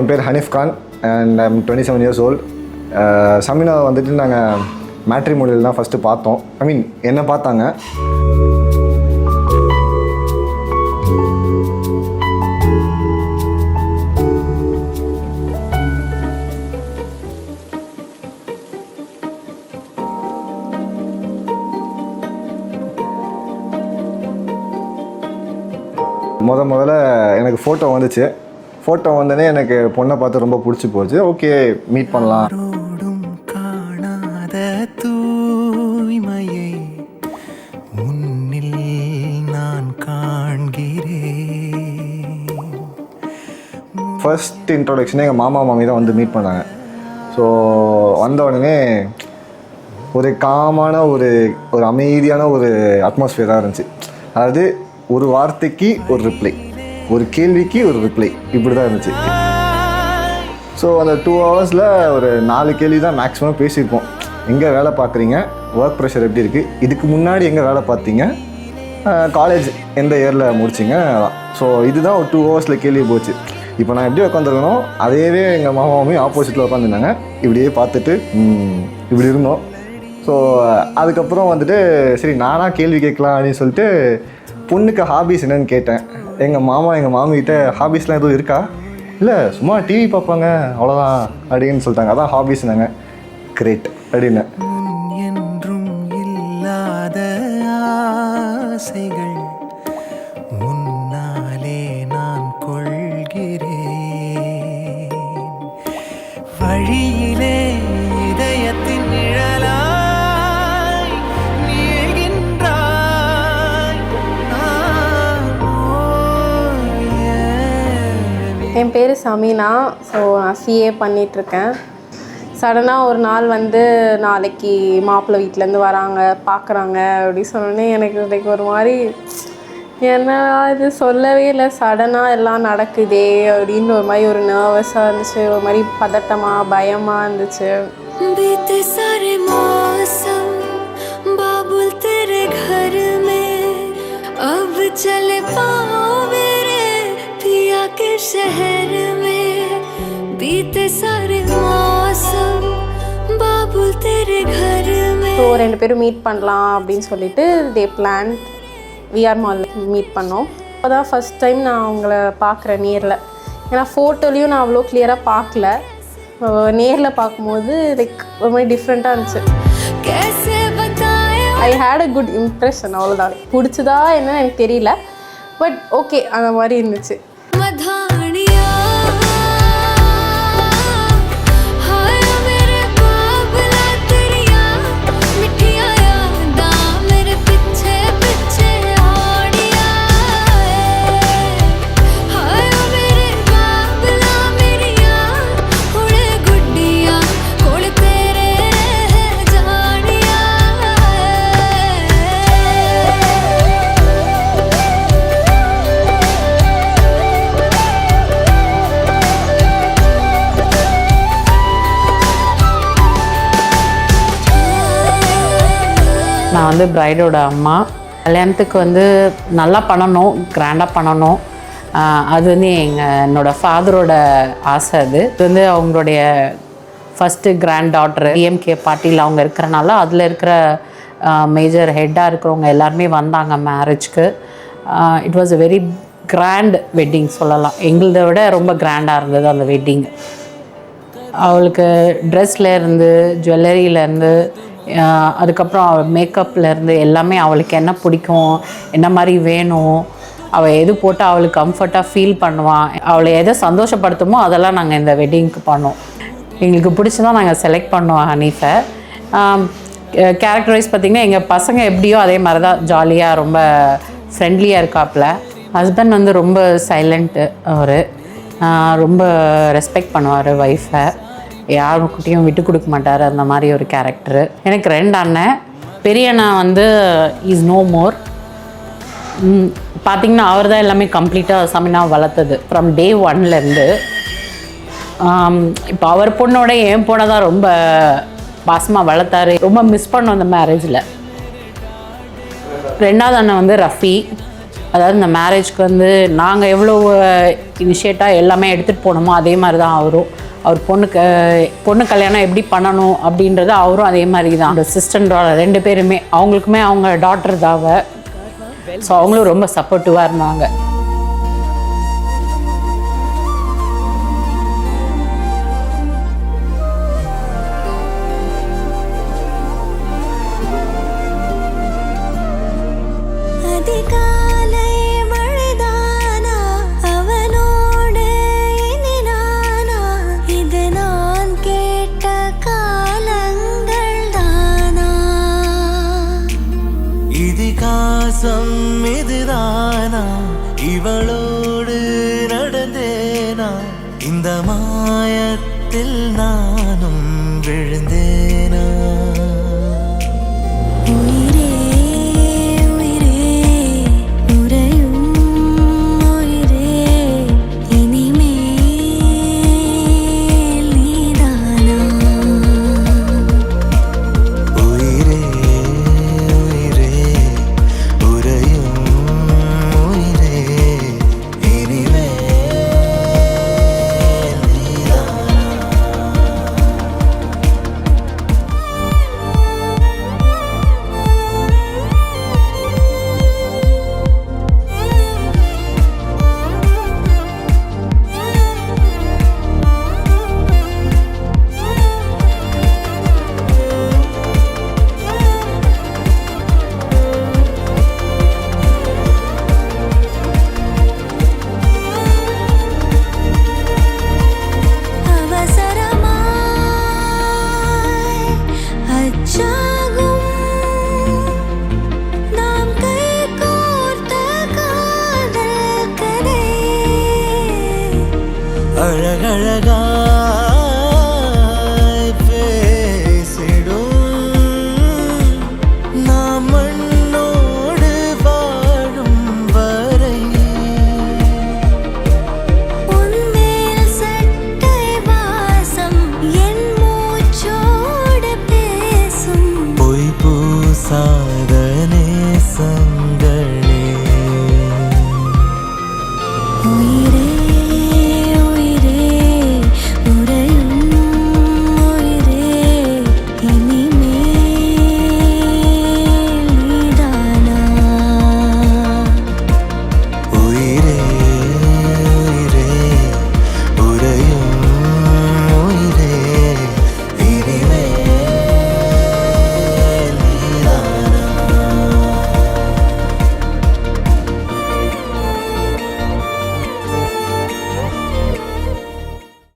என் பேர் Hanif Khan and I'm 27 years old. Sameena வந்துட்டு நாங்கள் மேட்ரிமோனியல் தான் ஃபஸ்ட்டு பார்த்தோம். ஐ மீன் என்ன பார்த்தாங்க. முதல்ல எனக்கு ஃபோட்டோ வந்துச்சு. ஃபோட்டோ வந்தோடனே எனக்கு பொண்ணை பார்த்து ரொம்ப பிடிச்சி போச்சு. ஓகே, மீட் பண்ணலாம். காணாத தூய்மையை முன்னில் நான் காண்கிறேன். ஃபர்ஸ்ட் இன்ட்ரோடக்ஷனே எங்கள் மாமா மாமி தான் வந்து மீட் பண்ணாங்க. ஸோ வந்த உடனே ஒரு காமான ஒரு அமைதியான ஒரு அட்மாஸ்ஃபியராக இருந்துச்சு. அதாவது ஒரு வார்த்தைக்கு ஒரு ரிப்ளை, ஒரு கேள்விக்கு ஒரு ரிப்ளை, இப்படி தான் இருந்துச்சு. ஸோ அந்த 2 hours ஒரு 4 கேள்வி தான் மேக்ஸிமம் பேசியிருப்போம். எங்கே வேலை பார்க்குறீங்க, ஒர்க் ப்ரெஷர் எப்படி இருக்குது, இதுக்கு முன்னாடி எங்கே வேலை பார்த்தீங்க, காலேஜ் எந்த இயரில் முடிச்சிங்க. ஸோ இதுதான் ஒரு 2 hours கேள்வி போச்சு. இப்போ நான் எப்படி உட்காந்துருக்கணும், அதையவே எங்கள் மாமாவுமே ஆப்போசிட்டில் உட்காந்துருந்தாங்க. இப்படியே பார்த்துட்டு இப்படி இருந்தோம். ஸோ அதுக்கப்புறம் வந்துட்டு சரி நானாக கேள்வி கேட்கலாம் அப்படின்னு சொல்லிட்டு பொண்ணுக்கு ஹாபிஸ் என்னன்னு கேட்டேன். எங்கள் மாமா எங்கள் மாமிகிட்ட ஹாபிஸ்லாம் எதுவும் இருக்கா, இல்லை சும்மா டிவி பார்ப்பாங்க அவ்வளோதான் அப்படின்னு சொல்லிட்டாங்க. அதான் ஹாபிஸ்னாங்க. கிரேட் அப்படின்னு. என்றும் இல்லாத ஆசைகள் முன்னாலே நான் கொள்கிறேன். வழியிலே இதயத்தின் நிழலா என் பேர் சமீனா. ஸோ நான் சிஏ பண்ணிகிட்ருக்கேன். சடனாக ஒரு நாள் வந்து நாளைக்கு மாப்பிள்ளை வீட்டிலேருந்து வராங்க, பார்க்குறாங்க அப்படி சொன்னோடனே எனக்கு ஒரு மாதிரி என்ன இது சொல்லவே இல்லை. சடனாக எல்லாம் நடக்குதே அப்படின்னு ஒரு மாதிரி ஒரு நர்வஸாக இருந்துச்சு, ஒரு மாதிரி பதட்டமாக பயமாக இருந்துச்சு. शहर में बीते सारे मौसम बाबुल तेरे घर में. ஸோ 2 பேரும் மீட் பண்ணலாம் அப்படின்னு சொல்லிட்டு தே பிளான் விஆர் மாலில் மீட் பண்ணோம். அப்போ தான் ஃபஸ்ட் டைம் நான் அவங்கள பார்க்குறேன் நேரில். ஏன்னா ஃபோட்டோலையும் நான் அவ்வளோ கிளியராக பார்க்கல. நேரில் பார்க்கும்போது லைக் ஒரு மாதிரி டிஃப்ரெண்ட்டாக இருந்துச்சு. ஐ ஹேட் அ குட் இம்ப்ரெஷன். அவ்வளோதான். பிடிச்சதா என்னன்னு எனக்கு தெரியல, பட் ஓகே அந்த மாதிரி இருந்துச்சு. நான் வந்து பிரைடோட அம்மா. கல்யாணத்துக்கு வந்து நல்லா பண்ணணும், கிராண்டாக பண்ணணும். அது வந்து என்னோடய ஃபாதரோட ஆசை. அது வந்து அவங்களுடைய ஃபஸ்ட்டு கிராண்ட் டாட்டர் டிஎம்கே பார்ட்டியில் அவங்க இருக்கிறனால அதில் இருக்கிற மேஜர் ஹெட்டாக இருக்கிறவங்க எல்லாருமே வந்தாங்க மேரேஜ்க்கு. It was a very grand wedding சொல்லலாம். எங்களதை விட ரொம்ப கிராண்டாக இருந்தது அந்த வெட்டிங். அவளுக்கு ட்ரெஸ்லேருந்து ஜுவல்லரியிலேருந்து அதுக்கப்புறம் அவள் மேக்கப்லேருந்து எல்லாமே அவளுக்கு என்ன பிடிக்கும், என்ன மாதிரி வேணும், அவள் எது போட்டு அவளுக்கு கம்ஃபர்ட்டாக ஃபீல் பண்ணுவான், அவளை எதை சந்தோஷப்படுத்துமோ அதெல்லாம் நாங்கள் இந்த வெட்டிங்க்கு பண்ணோம். எங்களுக்கு பிடிச்சதான் நாங்கள் செலக்ட் பண்ணோம் ஹனீஃபை. கேரக்டரைஸ் பார்த்திங்கன்னா எங்கள் பசங்க எப்படியோ அதே மாதிரி தான் ஜாலியாக ரொம்ப ஃப்ரெண்ட்லியாக இருக்காப்புல. ஹஸ்பண்ட் வந்து ரொம்ப சைலண்ட்டு. அவர் ரொம்ப ரெஸ்பெக்ட் பண்ணுவார் ஒய்ஃபை, யாருக்கிட்டையும் விட்டு கொடுக்க மாட்டார், அந்த மாதிரி ஒரு கேரக்டரு. எனக்கு 2 அண்ணன். பெரிய அண்ணா வந்து இஸ் நோ மோர். பார்த்திங்கன்னா அவர் தான் எல்லாமே கம்ப்ளீட்டாக சமீனா வளர்த்தது ஃப்ரம் டே 1லேருந்து. இப்போ அவர் பொண்ணோட என் பொண்ணை தான் ரொம்ப பாசமாக வளர்த்தாரு. ரொம்ப மிஸ் பண்ணோம் அந்த மேரேஜில். 2வது அண்ணன் வந்து ரஃபி. அதாவது இந்த மேரேஜ்க்கு வந்து நாங்கள் எவ்வளோ இனிஷியேட்டாக எல்லாமே எடுத்துகிட்டு போனோமோ அதே மாதிரி தான் அவரும். அவர் பொண்ணு கல்யாணம் எப்படி பண்ணணும் அப்படின்றது அவரும் அதே மாதிரி தான். அந்த சிஸ்டர் 2 பேருமே அவங்களுக்குமே அவங்க டாட்டர் தாவ. ஸோ அவங்களும் ரொம்ப சப்போர்ட்டிவாக இருந்தாங்க. இதுதானா இவளோடு நடந்தேனா இந்த மாயத்தில் நானும் விழுந்தேன்.